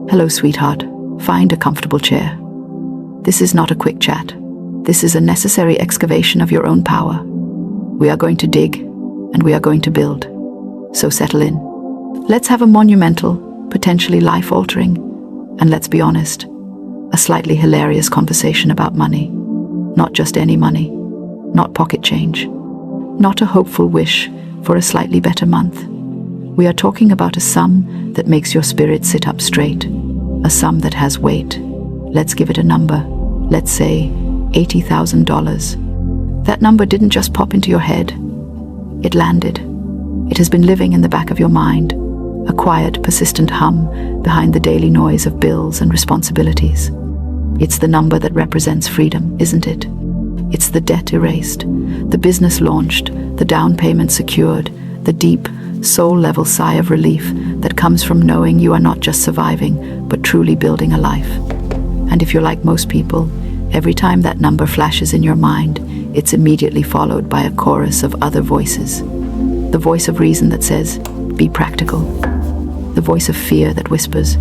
Hello, sweetheart. Find a comfortable chair. This is not a quick chat. This is a necessary excavation of your own power. We are going to dig, and we are going to build. So settle in. Let's have a monumental, potentially life-altering, and let's be honest, a slightly hilarious conversation about money. Not just any money, not pocket change, not a hopeful wish for a slightly better month. We are talking about a sum that makes your spirit sit up straight, a sum that has weight. Let's give it a number. Let's say $80,000. That number didn't just pop into your head. It landed. It has been living in the back of your mind, a quiet, persistent hum behind the daily noise of bills and responsibilities. It's the number that represents freedom, isn't it? It's the debt erased, the business launched, the down payment secured, the deep, soul-level sigh of relief that comes from knowing you are not just surviving, but truly building a life. And if you're like most people, every time that number flashes in your mind, it's immediately followed by a chorus of other voices. The voice of reason that says, be practical. The voice of fear that whispers,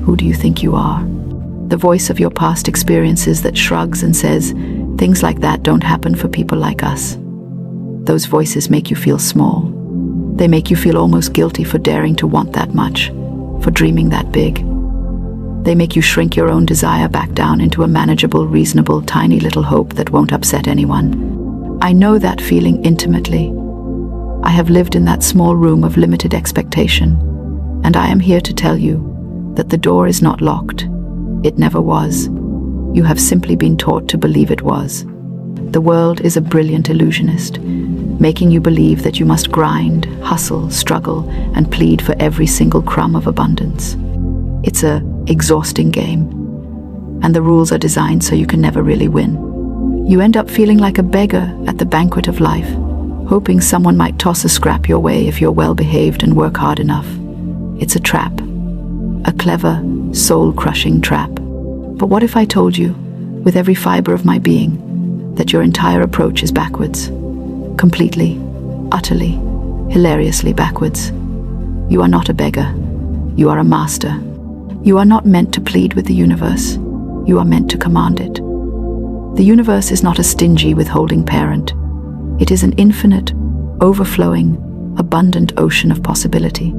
who do you think you are? The voice of your past experiences that shrugs and says, things like that don't happen for people like us. Those voices make you feel small. They make you feel almost guilty for daring to want that much, for dreaming that big. They make you shrink your own desire back down into a manageable, reasonable, tiny little hope that won't upset anyone. I know that feeling intimately. I have lived in that small room of limited expectation, and I am here to tell you that the door is not locked. It never was. You have simply been taught to believe it was. The world is a brilliant illusionist, making you believe that you must grind, hustle, struggle, and plead for every single crumb of abundance. It's an exhausting game, and the rules are designed so you can never really win. You end up feeling like a beggar at the banquet of life, hoping someone might toss a scrap your way if you're well-behaved and work hard enough. It's a trap, a clever, soul-crushing trap. But what if I told you, with every fiber of my being, that your entire approach is backwards? Completely, utterly, hilariously backwards. You are not a beggar. You are a master. You are not meant to plead with the universe. You are meant to command it. The universe is not a stingy, withholding parent. It is an infinite, overflowing, abundant ocean of possibility.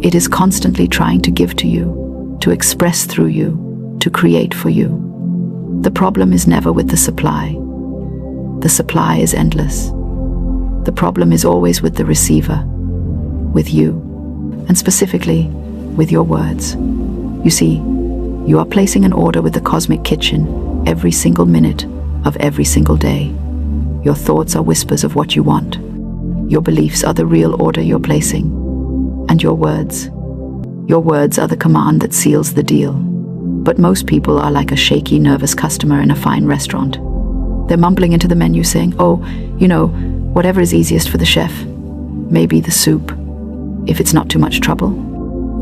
It is constantly trying to give to you, to express through you, to create for you. The problem is never with the supply. The supply is endless. The problem is always with the receiver, with you, and specifically with your words. You see, you are placing an order with the cosmic kitchen every single minute of every single day. Your thoughts are whispers of what you want. Your beliefs are the real order you're placing. And your words are the command that seals the deal. But most people are like a shaky, nervous customer in a fine restaurant. They're mumbling into the menu saying, oh, whatever is easiest for the chef. Maybe the soup, if it's not too much trouble.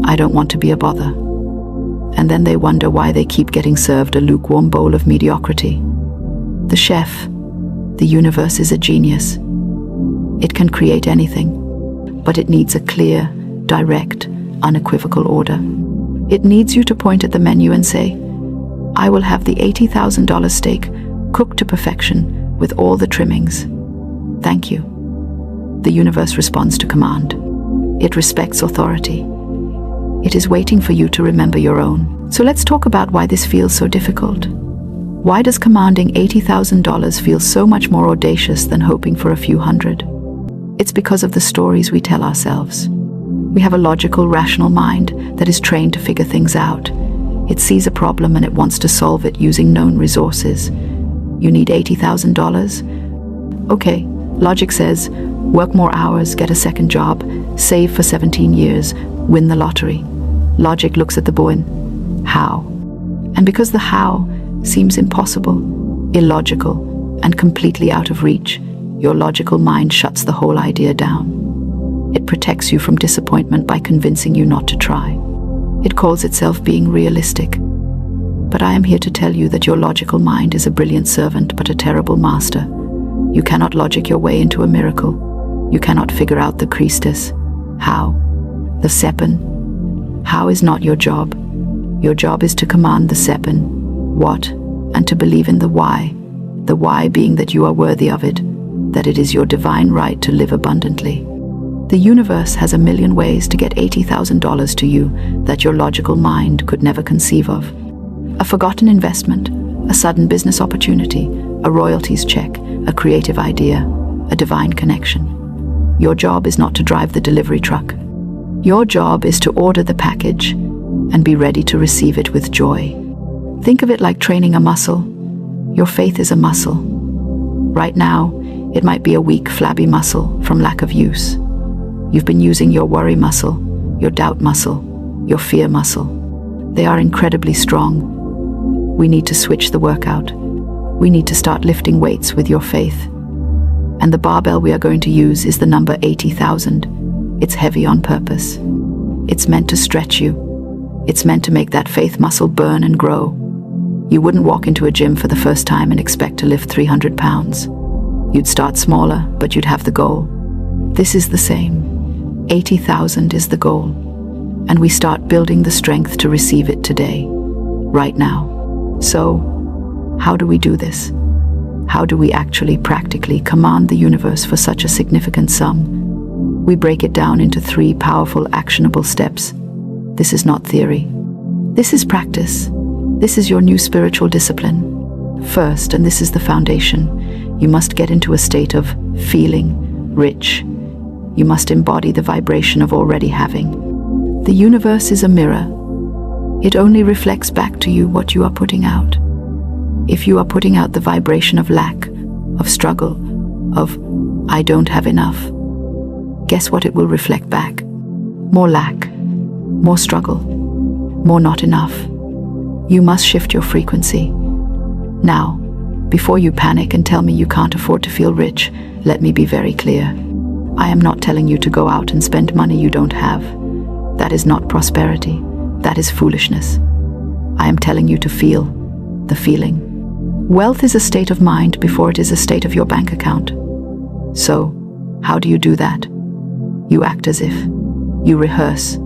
I don't want to be a bother. And then they wonder why they keep getting served a lukewarm bowl of mediocrity. The chef, the universe, is a genius. It can create anything, but it needs a clear, direct, unequivocal order. It needs you to point at the menu and say, I will have the $80,000 steak cooked to perfection with all the trimmings. Thank you. The universe responds to command. It respects authority. It is waiting for you to remember your own. So let's talk about why this feels so difficult. Why does commanding $80,000 feel so much more audacious than hoping for a few hundred? It's because of the stories we tell ourselves. We have a logical, rational mind that is trained to figure things out. It sees a problem and it wants to solve it using known resources. You need $80,000? Okay, logic says, work more hours, get a second job, save for 17 years, win the lottery. Logic looks at the boy and, how? And because the how seems impossible, illogical, and completely out of reach, your logical mind shuts the whole idea down. It protects you from disappointment by convincing you not to try. It calls itself being realistic. But I am here to tell you that your logical mind is a brilliant servant but a terrible master. You cannot logic your way into a miracle. You cannot figure out the Christus. How? The Seppen. How is not your job. Your job is to command the sepen, what, and to believe in the why being that you are worthy of it, that it is your divine right to live abundantly. The universe has a million ways to get $80,000 to you that your logical mind could never conceive of. A forgotten investment, a sudden business opportunity, a royalties check, a creative idea, a divine connection. Your job is not to drive the delivery truck. Your job is to order the package and be ready to receive it with joy. Think of it like training a muscle. Your faith is a muscle. Right now, it might be a weak, flabby muscle from lack of use. You've been using your worry muscle, your doubt muscle, your fear muscle. They are incredibly strong. We need to switch the workout. We need to start lifting weights with your faith. And the barbell we are going to use is the number 80,000. It's heavy on purpose. It's meant to stretch you. It's meant to make that faith muscle burn and grow. You wouldn't walk into a gym for the first time and expect to lift 300 pounds. You'd start smaller, but you'd have the goal. This is the same. 80,000 is the goal. And we start building the strength to receive it today, right now. So, how do we do this? How do we actually practically command the universe for such a significant sum? We break it down into 3 powerful, actionable steps. This is not theory. This is practice. This is your new spiritual discipline. First, and this is the foundation, you must get into a state of feeling rich. You must embody the vibration of already having. The universe is a mirror. It only reflects back to you what you are putting out. If you are putting out the vibration of lack, of struggle, of I don't have enough, guess what it will reflect back? More lack, more struggle, more not enough. You must shift your frequency. Now, before you panic and tell me you can't afford to feel rich, let me be very clear. I am not telling you to go out and spend money you don't have. That is not prosperity. That is foolishness. I am telling you to feel the feeling. Wealth is a state of mind before it is a state of your bank account. So, how do you do that? You act as if. You rehearse.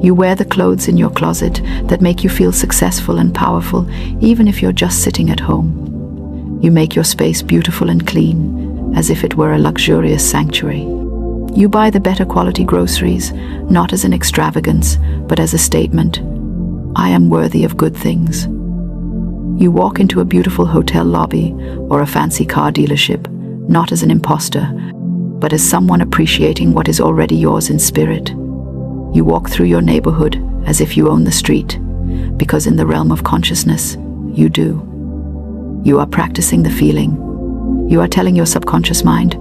You wear the clothes in your closet that make you feel successful and powerful, even if you're just sitting at home. You make your space beautiful and clean, as if it were a luxurious sanctuary. You buy the better quality groceries, not as an extravagance, but as a statement. I am worthy of good things. You walk into a beautiful hotel lobby or a fancy car dealership, not as an imposter, but as someone appreciating what is already yours in spirit. You walk through your neighborhood as if you own the street, because in the realm of consciousness, you do. You are practicing the feeling. You are telling your subconscious mind,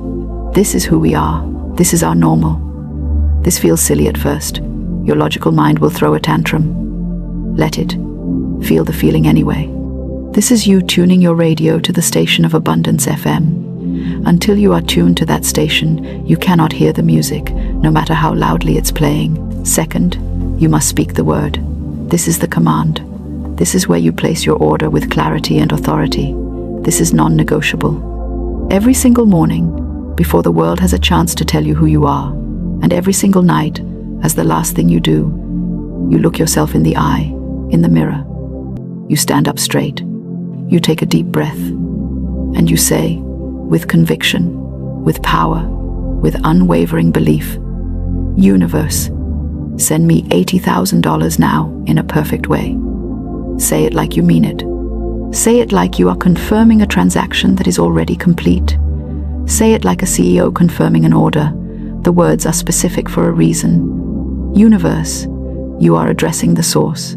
this is who we are. This is our normal. This feels silly at first. Your logical mind will throw a tantrum. Let it. Feel the feeling anyway. This is you tuning your radio to the station of Abundance FM. Until you are tuned to that station, you cannot hear the music, no matter how loudly it's playing. Second, you must speak the word. This is the command. This is where you place your order with clarity and authority. This is non-negotiable. Every single morning, before the world has a chance to tell you who you are, and every single night, as the last thing you do, you look yourself in the eye, in the mirror. You stand up straight. You take a deep breath, and you say, with conviction, with power, with unwavering belief, Universe, send me $80,000 now in a perfect way. Say it like you mean it. Say it like you are confirming a transaction that is already complete. Say it like a CEO confirming an order. The words are specific for a reason. Universe, you are addressing the source.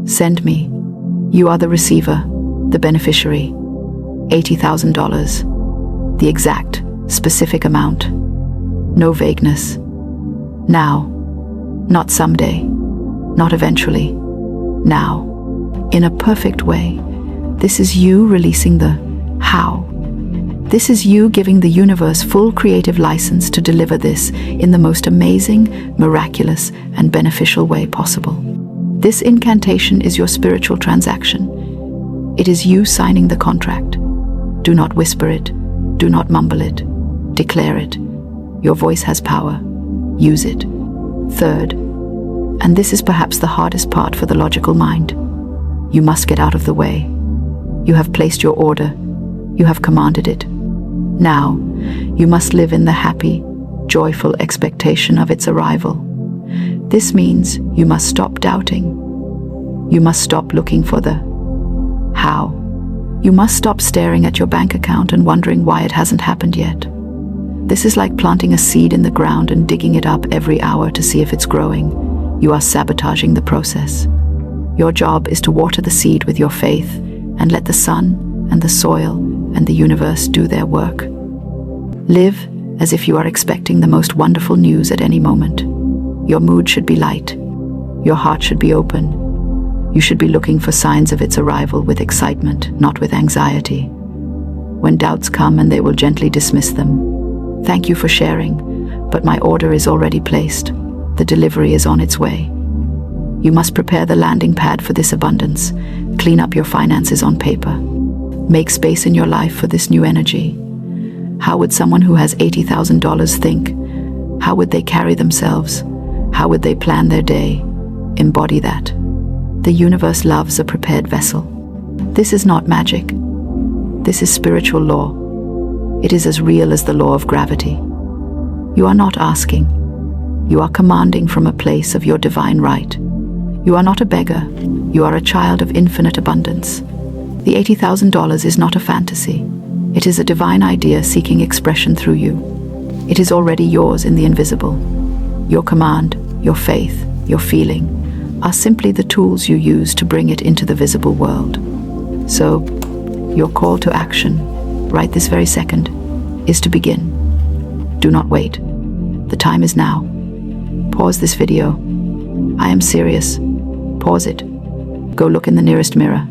Send me. You are the receiver, the beneficiary. $80,000. The exact, specific amount. No vagueness. Now. Not someday. Not eventually. Now. In a perfect way. This is you releasing the how. This is you giving the universe full creative license to deliver this in the most amazing, miraculous, and beneficial way possible. This incantation is your spiritual transaction. It is you signing the contract. Do not whisper it. Do not mumble it. Declare it. Your voice has power. Use it. Third, And this is perhaps the hardest part for the logical mind. You must get out of the way. You have placed your order. You have commanded it. Now, you must live in the happy, joyful expectation of its arrival. This means you must stop doubting. You must stop looking for the how. You must stop staring at your bank account and wondering why it hasn't happened yet. This is like planting a seed in the ground and digging it up every hour to see if it's growing. You are sabotaging the process. Your job is to water the seed with your faith and let the sun and the soil and the universe do their work. Live as if you are expecting the most wonderful news at any moment. Your mood should be light. Your heart should be open. You should be looking for signs of its arrival with excitement, not with anxiety. When doubts come, and they will gently dismiss them. Thank you for sharing, but my order is already placed. The delivery is on its way. You must prepare the landing pad for this abundance. Clean up your finances on paper. Make space in your life for this new energy. How would someone who has $80,000 think? How would they carry themselves? How would they plan their day? Embody that. The universe loves a prepared vessel. This is not magic. This is spiritual law. It is as real as the law of gravity. You are not asking. You are commanding from a place of your divine right. You are not a beggar. You are a child of infinite abundance. The $80,000 is not a fantasy. It is a divine idea seeking expression through you. It is already yours in the invisible. Your command, your faith, your feeling are simply the tools you use to bring it into the visible world. So, your call to action, right this very second, is to begin. Do not wait. The time is now. Pause this video. I am serious. Pause it. Go look in the nearest mirror.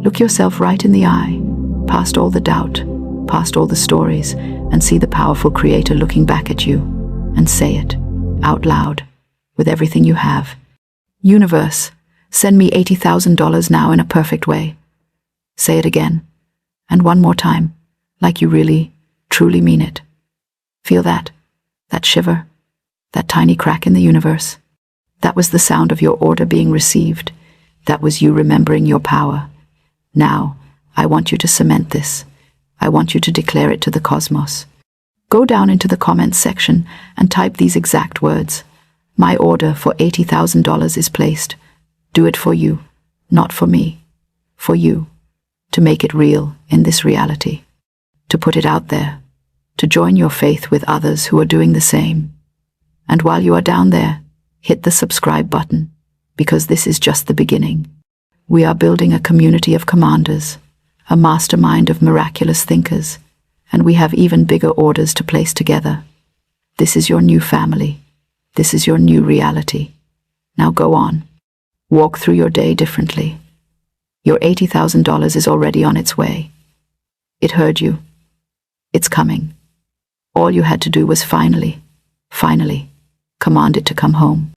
Look yourself right in the eye, past all the doubt, past all the stories, and see the powerful Creator looking back at you, and say it, out loud, with everything you have. Universe, send me $80,000 now in a perfect way. Say it again, and one more time, like you really, truly mean it. Feel that shiver, that tiny crack in the universe. That was the sound of your order being received. That was you remembering your power. Now, I want you to cement this. I want you to declare it to the cosmos. Go down into the comments section and type these exact words. My order for $80,000 is placed. Do it for you, not for me. For you. To make it real in this reality. To put it out there. To join your faith with others who are doing the same. And while you are down there, hit the subscribe button, because this is just the beginning. We are building a community of commanders, a mastermind of miraculous thinkers, and we have even bigger orders to place together. This is your new family. This is your new reality. Now go on. Walk through your day differently. Your $80,000 is already on its way. It heard you. It's coming. All you had to do was finally, command it to come home.